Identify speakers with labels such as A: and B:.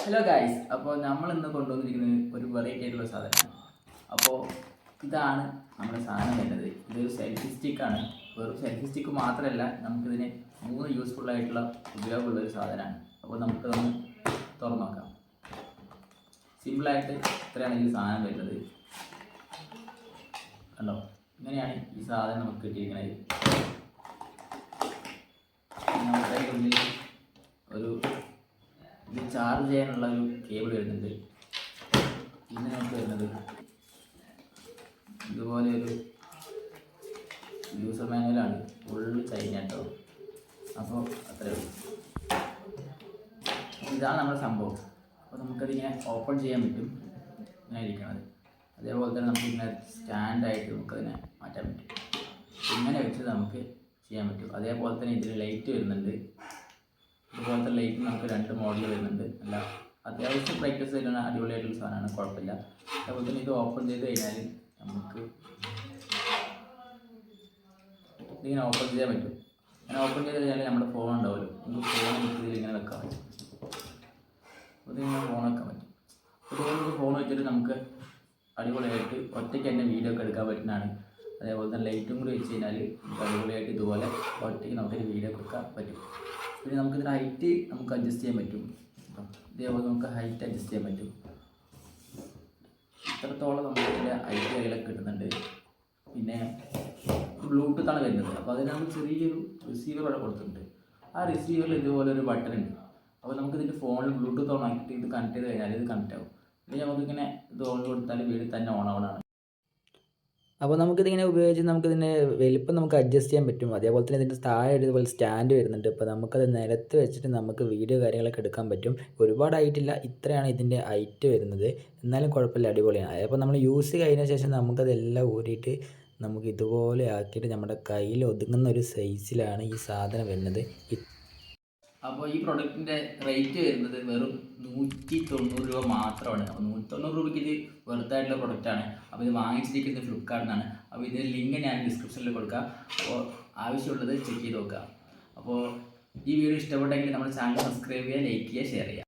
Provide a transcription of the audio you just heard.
A: Hello guys, അപ്പോൾ നമ്മൾ ഇന്ന് കൊണ്ടുവന്നിരിക്കുന്നത് ഒരു വെറൈറ്റി ആയിട്ടുള്ള സാധനമാണ്. അപ്പോൾ ഇതാണ് നമ്മുടെ സാധനം വരുന്നത്. ഇതൊരു സെൽഫി സ്റ്റിക്കാണ്. വെറും സെൽഫി സ്റ്റിക്ക് മാത്രമല്ല, നമുക്കിതിന് 3 യൂസ്ഫുൾ ആയിട്ടുള്ള ഉപയോഗമുള്ളൊരു സാധനമാണ്. അപ്പോൾ നമുക്കതൊന്ന് തുറന്നു നോക്കാം. സിമ്പിളായിട്ട് ഇത്രയാണ് ഈ സാധനം വരുന്നത്. കണ്ടോ, ഇങ്ങനെയാണ് ഈ സാധനം നമുക്ക് കിട്ടിയിരിക്കുന്നത്. നമ്മുടെ ഉള്ളിൽ ഒരു ഇത് ചാർജ് ചെയ്യാനുള്ള ഒരു കേബിൾ വരുന്നുണ്ട്. പിന്നെ നമുക്ക് വരുന്നത് ഇതുപോലെ ഒരു യൂസർ മാനുവലാണ്. ഫുള്ള് ചൈന കേട്ടോ. അപ്പോൾ അത്രയേ ഉള്ളൂ. ഇതാണ് നമ്മുടെ സംഭവം. അപ്പോൾ നമുക്കതിങ്ങനെ ഓപ്പൺ ചെയ്യാൻ പറ്റും. ഇങ്ങനെ ഇരിക്കണത്. അതേപോലെ തന്നെ നമുക്കിങ്ങനെ സ്റ്റാൻഡായിട്ട് നമുക്കതിനെ മാറ്റാൻ പറ്റും. ഇങ്ങനെ വെച്ച് നമുക്ക് ചെയ്യാൻ പറ്റും. അതേപോലെ തന്നെ ഇതിൽ ലൈറ്റ് വരുന്നുണ്ട്. ഇതുപോലത്തെ ലൈറ്റ് നമുക്ക് 2 മോഡൽ വരുന്നുണ്ട്. അല്ല, അത്യാവശ്യം ബ്രൈറ്റ്നസ് വരുന്ന അടിപൊളിയായിട്ടുള്ള സാധനമാണ്, കുഴപ്പമില്ല. അതുപോലെ തന്നെ ഇത് ഓപ്പൺ ചെയ്ത് കഴിഞ്ഞാൽ നമുക്ക് ഇതിങ്ങനെ ഓപ്പൺ ചെയ്യാൻ പറ്റും. അങ്ങനെ ഓപ്പൺ ചെയ്ത് കഴിഞ്ഞാൽ നമ്മുടെ ഫോൺ ഉണ്ടാവുമല്ലോ, നമുക്ക് ഫോൺ ഇതിൽ ഇങ്ങനെ വെക്കാൻ പറ്റും. ഇതിങ്ങനെ ഫോൺ വെക്കാൻ പറ്റും. ഇതുപോലെ ഫോൺ വെച്ചിട്ട് നമുക്ക് അടിപൊളിയായിട്ട് ഒറ്റയ്ക്ക് തന്നെ വീഡിയോ ഒക്കെ എടുക്കാൻ പറ്റുന്നതാണ്. അതേപോലെ തന്നെ ലൈറ്റും കൂടി വെച്ച് കഴിഞ്ഞാൽ നമുക്ക് അടിപൊളിയായിട്ട് ഇതുപോലെ ഒറ്റയ്ക്ക് നമുക്കൊരു വീഡിയോ ഒക്കെ എടുക്കാൻ പറ്റും. പിന്നെ നമുക്കിതിന് ഹൈറ്റ് നമുക്ക് അഡ്ജസ്റ്റ് ചെയ്യാൻ പറ്റും. ഇതേപോലെ നമുക്ക് ഹൈറ്റ് അഡ്ജസ്റ്റ് ചെയ്യാൻ പറ്റും. ഇത്രത്തോളം നമുക്ക് ഇതിൻ്റെ ഹൈറ്റ് കയ്യിലൊക്കെ കിട്ടുന്നുണ്ട്. പിന്നെ ബ്ലൂടൂത്താണ് വരുന്നത്. അപ്പോൾ അതിന് നമുക്ക് ചെറിയൊരു റിസീവർ ഇവിടെ കൊടുത്തിട്ടുണ്ട്. ആ റിസീവറിൽ ഇതുപോലെ ഒരു ബട്ടൺ ഉണ്ട്. അപ്പോൾ നമുക്കിതിൻ്റെ ഫോണിൽ ബ്ലൂടൂത്ത് ഓൺ ആക്കിയിട്ട് ഇത് കണക്ട് ചെയ്ത് കഴിഞ്ഞാൽ ഇത് കണക്റ്റ് ആവും. പിന്നെ നമുക്കിങ്ങനെ ഇത് ഓൺ കൊടുത്താൽ വീട്ടിൽ തന്നെ ഓൺ ആവണതാണ്. അപ്പോൾ നമുക്കിതിങ്ങനെ ഉപയോഗിച്ച് നമുക്കിതിൻ്റെ വലിപ്പം നമുക്ക് അഡ്ജസ്റ്റ് ചെയ്യാൻ പറ്റും. അതേപോലെ തന്നെ ഇതിൻ്റെ താഴെ ഇതുപോലെ സ്റ്റാൻഡ് വരുന്നുണ്ട്. അപ്പോൾ നമുക്കത് നിലത്ത് വെച്ചിട്ട് നമുക്ക് വീഡിയോ കാര്യങ്ങളൊക്കെ എടുക്കാൻ പറ്റും. ഒരുപാട് ഹൈറ്റില്ല, ഇത്രയാണ് ഇതിൻ്റെ ഹൈറ്റ് വരുന്നത്. എന്നാലും കുഴപ്പമില്ല, അടിപൊളിയാണ്. അപ്പോൾ നമ്മൾ യൂസ് കഴിഞ്ഞ ശേഷം നമുക്കതെല്ലാം ഊരിയിട്ട് നമുക്ക് ഇതുപോലെ ആക്കിയിട്ട് നമ്മുടെ കയ്യിൽ ഒതുങ്ങുന്ന ഒരു സൈസിലാണ് ഈ സാധനം വരുന്നത്. അപ്പോൾ ഈ പ്രൊഡക്റ്റിൻ്റെ റേറ്റ് വരുന്നത് വെറും 190 രൂപ മാത്രമാണ്. അപ്പോൾ 190 രൂപയ്ക്ക് ഇത് വെറുതായിട്ടുള്ള പ്രൊഡക്റ്റാണ്. അപ്പോൾ ഇത് വാങ്ങിച്ചിരിക്കുന്നത് ഫ്ലിപ്കാർട്ടിൽ നിന്നാണ്. അപ്പോൾ ഇതിൻ്റെ ലിങ്ക് ഞാൻ ഡിസ്ക്രിപ്ഷനിൽ കൊടുക്കാം. അപ്പോൾ ആവശ്യമുള്ളത് ചെക്ക് ചെയ്ത് നോക്കുക. അപ്പോൾ ഈ വീഡിയോ ഇഷ്ടപ്പെട്ടെങ്കിൽ നമ്മുടെ ചാനൽ സബ്സ്ക്രൈബ് ചെയ്യുക, ലൈക്ക് ചെയ്യുക, ഷെയർ ചെയ്യുക.